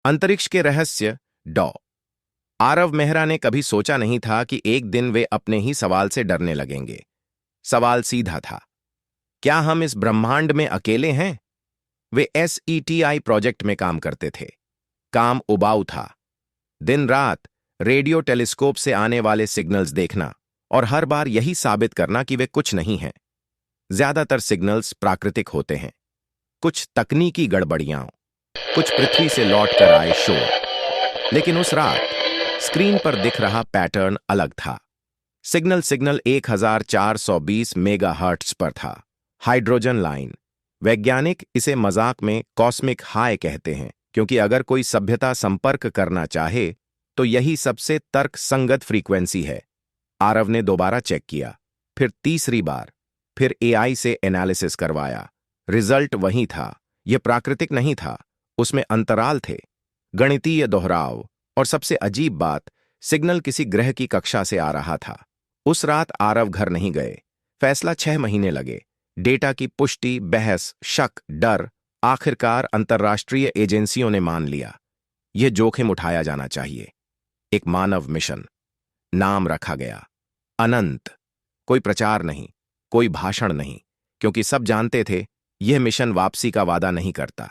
अंतरिक्ष के रहस्य डॉ आरव मेहरा ने कभी सोचा नहीं था कि एक दिन वे अपने ही सवाल से डरने लगेंगे। सवाल सीधा था, क्या हम इस ब्रह्मांड में अकेले हैं? वे SETI प्रोजेक्ट में काम करते थे। काम उबाऊ था। दिन रात रेडियो टेलीस्कोप से आने वाले सिग्नल्स देखना और हर बार यही साबित करना कि वे कुछ नहीं हैं। ज्यादातर सिग्नल्स प्राकृतिक होते हैं, कुछ तकनीकी गड़बड़ियां, कुछ पृथ्वी से लौटकर आए शोर। लेकिन उस रात स्क्रीन पर दिख रहा पैटर्न अलग था। सिग्नल 1420 मेगाहर्ट्ज पर था। Hydrogen line. वैज्ञानिक इसे मजाक में कॉस्मिक हाई कहते हैं, क्योंकि अगर कोई सभ्यता संपर्क करना चाहे तो यही सबसे तर्कसंगत फ्रीक्वेंसी है। आरव ने दोबारा चेक किया, फिर तीसरी बार, फिर AI से एनालिसिस करवाया। रिजल्ट वही था। यह प्राकृतिक नहीं था, उसमें अंतराल थे, गणितीय दोहराव, और सबसे अजीब बात, सिग्नल किसी ग्रह की कक्षा से आ रहा था। उस रात आरव घर नहीं गए। फैसला 6 महीने लगे। डेटा की पुष्टि, बहस, शक, डर, आखिरकार अंतर्राष्ट्रीय एजेंसियों ने मान लिया, यह जोखिम उठाया जाना चाहिए। एक मानव मिशन। नाम रखा गया अनंत। कोई प्रचार नहीं, कोई भाषण नहीं, क्योंकि सब जानते थे यह मिशन वापसी का वादा नहीं करता।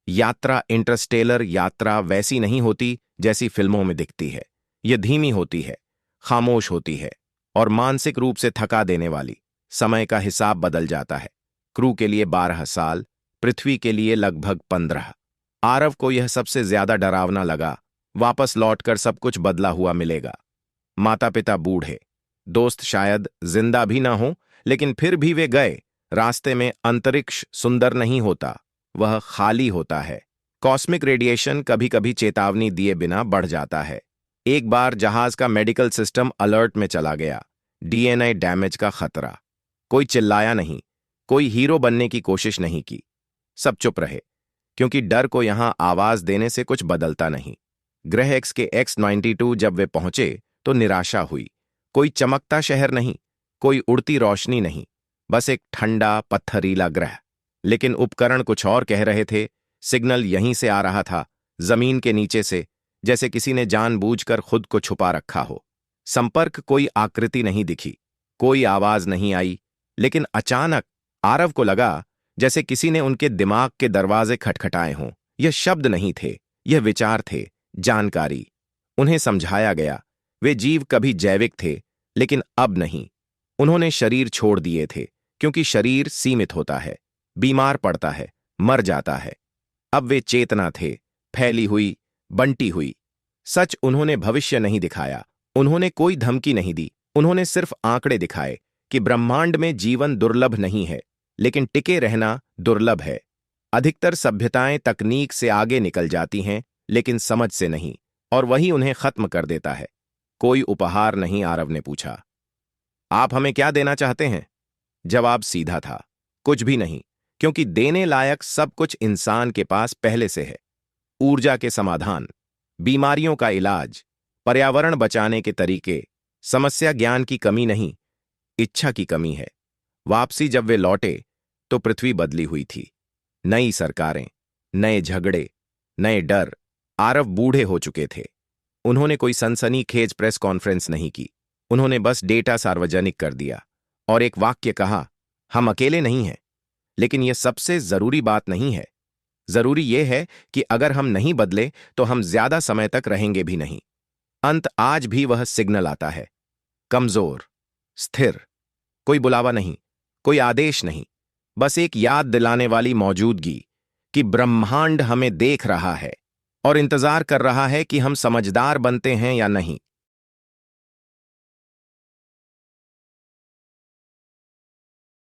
यात्रा, इंटरस्टेलर यात्रा वैसी नहीं होती जैसी फिल्मों में दिखती है। यह धीमी होती है, खामोश होती है और मानसिक रूप से थका देने वाली। समय का हिसाब बदल जाता है। क्रू के लिए 12 साल, पृथ्वी के लिए लगभग 15। आरव को यह सबसे ज्यादा डरावना लगा। वापस लौटकर सब कुछ बदला हुआ मिलेगा। माता पिता बूढ़े, दोस्त शायद जिंदा भी ना हो, लेकिन फिर भी वे गए। रास्ते में अंतरिक्ष सुंदर नहीं होता, वह खाली होता है। कॉस्मिक रेडिएशन कभी कभी चेतावनी दिए बिना बढ़ जाता है। एक बार जहाज का मेडिकल सिस्टम अलर्ट में चला गया। DNA डैमेज का खतरा। कोई चिल्लाया नहीं, कोई हीरो बनने की कोशिश नहीं की। सब चुप रहे, क्योंकि डर को यहां आवाज देने से कुछ बदलता नहीं। ग्रह X के X-92 जब वे पहुंचे तो निराशा हुई। कोई चमकता शहर नहीं, कोई उड़ती रोशनी नहीं, बस एक ठंडा पत्थरीला ग्रह। लेकिन उपकरण कुछ और कह रहे थे। सिग्नल यहीं से आ रहा था, जमीन के नीचे से, जैसे किसी ने जानबूझकर खुद को छुपा रखा हो। संपर्क कोई आकृति नहीं दिखी, कोई आवाज नहीं आई, लेकिन अचानक आरव को लगा जैसे किसी ने उनके दिमाग के दरवाजे खटखटाए हों। यह शब्द नहीं थे, यह विचार थे, जानकारी। उन्हें समझाया गया वे जीव कभी जैविक थे, लेकिन अब नहीं। उन्होंने शरीर छोड़ दिए थे, क्योंकि शरीर सीमित होता है, बीमार पड़ता है, मर जाता है। अब वे चेतना थे, फैली हुई, बंटी हुई। सच, उन्होंने भविष्य नहीं दिखाया, उन्होंने कोई धमकी नहीं दी, उन्होंने सिर्फ आंकड़े दिखाए कि ब्रह्मांड में जीवन दुर्लभ नहीं है, लेकिन टिके रहना दुर्लभ है। अधिकतर सभ्यताएं तकनीक से आगे निकल जाती हैं, लेकिन समझ से नहीं, और वही उन्हें खत्म कर देता है। कोई उपहार नहीं, आरव ने पूछा। आप हमें क्या देना चाहते हैं? जवाब सीधा था, कुछ भी नहीं, क्योंकि देने लायक सब कुछ इंसान के पास पहले से है। ऊर्जा के समाधान, बीमारियों का इलाज, पर्यावरण बचाने के तरीके। समस्या ज्ञान की कमी नहीं, इच्छा की कमी है। वापसी जब वे लौटे तो पृथ्वी बदली हुई थी। नई सरकारें, नए झगड़े, नए डर। आरव बूढ़े हो चुके थे। उन्होंने कोई सनसनीखेज प्रेस कॉन्फ्रेंस नहीं की। उन्होंने बस डेटा सार्वजनिक कर दिया और एक वाक्य कहा, हम अकेले नहीं हैं। लेकिन यह सबसे जरूरी बात नहीं है। जरूरी यह है कि अगर हम नहीं बदले तो हम ज्यादा समय तक रहेंगे भी नहीं। अंत आज भी वह सिग्नल आता है, कमजोर, स्थिर। कोई बुलावा नहीं, कोई आदेश नहीं, बस एक याद दिलाने वाली मौजूदगी कि ब्रह्मांड हमें देख रहा है और इंतजार कर रहा है कि हम समझदार बनते हैं या नहीं।